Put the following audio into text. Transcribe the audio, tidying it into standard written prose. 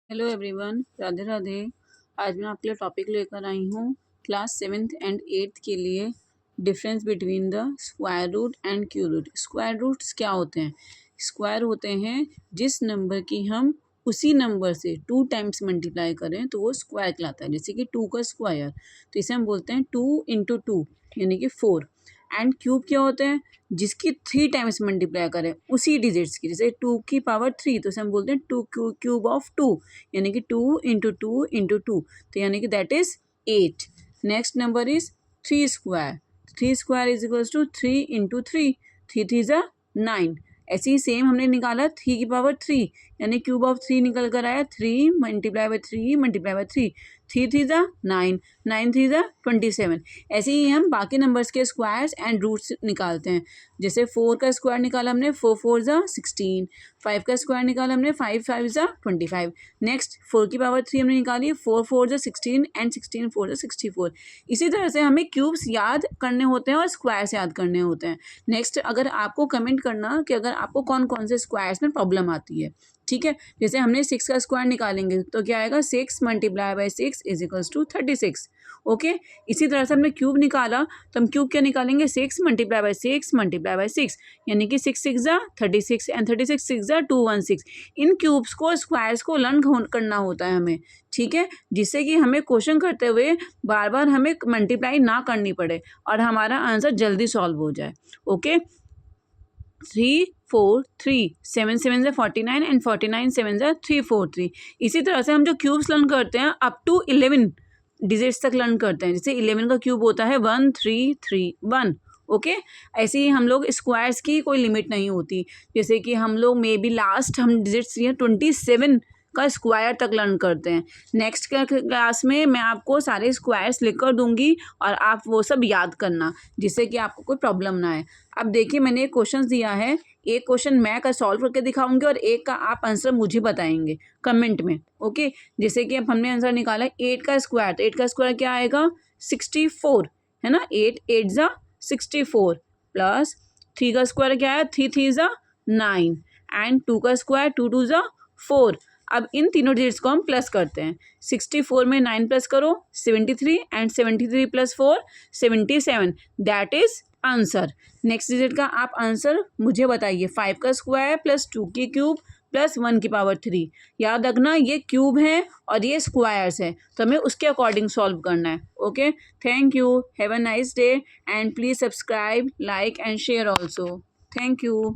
Hello everyone, Radhe Radhe. आज मैं आपके लिए टॉपिक लेकर आई हूँ क्लास 7th एंड 8th के लिए difference between the square root and cube root. Square roots क्या होते हैं? स्क्वायर होते हैं जिस नंबर की हम उसी नंबर से 2 टाइम्स मल्टीप्लाई करें तो वो स्क्वायर कहलाता है। जैसे कि 2 का स्क्वायर, तो इसे हम बोलते हैं 2 इंटू 2 यानी कि 4। एंड क्यूब क्या होते हैं? जिसकी 3 टाइम्स मल्टीप्लाई करें उसी डिजिट्स की। जैसे 2 की पावर 3 तो इसे हम बोलते हैं 2 क्यूब ऑफ 2 यानी कि 2 इंटू 2 इंटू 2, तो यानी कि that is 8। Next number is 3 square. 3 square is equals to 3 into 3, 3 ज़ा 9। ऐसे ही सेम हमने निकाला 3 की पावर 3 यानी क्यूब ऑफ 3 निकल कर आया 3 मल्टीप्लाई बाई 3 मल्टीप्लाई बाई 3, 3 ज़ा 9, 9 ज़ा 27। ऐसे ही हम बाकी नंबर्स के स्क्वायर्स एंड रूट्स निकालते हैं। जैसे 4 का स्क्वायर निकाला हमने 4 ज़ा 16, 5 का स्क्वायर निकाला हमने 5 ज़ा 25। नेक्स्ट 4 की पावर 3 हमने निकाली 4 ज़ा 16 एंड 16 ज़ा 64। इसी तरह से हमें क्यूब्स याद करने होते हैं और स्क्वायर्स याद करने होते हैं। नेक्स्ट अगर आपको कमेंट करना कि अगर आपको कौन कौन से स्क्वायर्स में प्रॉब्लम आती है, ठीक है। जैसे हमने 6 का स्क्वायर निकालेंगे तो क्या आएगा 6 multiply by 6 is equals to 36। Okay, इसी तरह से हमने क्यूब निकाला तो हम क्यूब क्या निकालेंगे 6 मल्टीप्लाई बाई 6 मल्टीप्लाई बाई 6 यानी कि 6 6 ज़ा 36 एंड 36 6 ज़ा 216। इन क्यूब्स को स्क्वायर्स को लर्न करना होता है हमें, ठीक है, जिससे कि हमें क्वेश्चन करते हुए बार बार हमें मल्टीप्लाई ना करनी पड़े और हमारा आंसर जल्दी सॉल्व हो जाए। ओके, 3 4 3 7 7 ज़ा 49 एंड 49 7 ज़ा 343। इसी तरह से हम जो क्यूब्स लर्न करते हैं अप टू 11 डिजिट्स तक लर्न करते हैं। जैसे 11 का क्यूब होता है 1 3 3 1। ओके, ऐसे ही हम लोग स्क्वायर्स की कोई लिमिट नहीं होती। जैसे कि हम लोग मे बी लास्ट हम डिजिट्स ये 27 का स्क्वायर तक लर्न करते हैं। नेक्स्ट क्लास में मैं आपको सारे स्क्वायर्स लिख कर दूंगी और आप वो सब याद करना जिससे कि आपको कोई प्रॉब्लम ना आए। अब देखिए मैंने एक क्वेश्चन दिया है, एक क्वेश्चन मैं का सॉल्व करके दिखाऊंगी और एक का आप आंसर मुझे बताएंगे कमेंट में। ओके, जैसे कि अब हमने आंसर निकाला 8 का स्क्वायर, तो 8 का स्क्वायर क्या आएगा 64, है ना। 8 8 ज़ा 64 प्लस 3 का स्क्वायर क्या है 3 3 ज़ा 9 एंड 2 का स्क्वायर 2 2 ज़ा 4। अब इन तीनों डिजिट्स को हम प्लस करते हैं। 64 में 9 प्लस करो 73 and 73 plus 4 77, that is answer. Next digit का आप आंसर मुझे बताइए। 5 का स्क्वायर प्लस 2 की क्यूब प्लस 1 की पावर 3। याद रखना ये क्यूब है और ये स्क्वायर्स है तो हमें उसके अकॉर्डिंग सॉल्व करना है। Okay, thank you, have a nice day and please subscribe, like and share also. Thank you.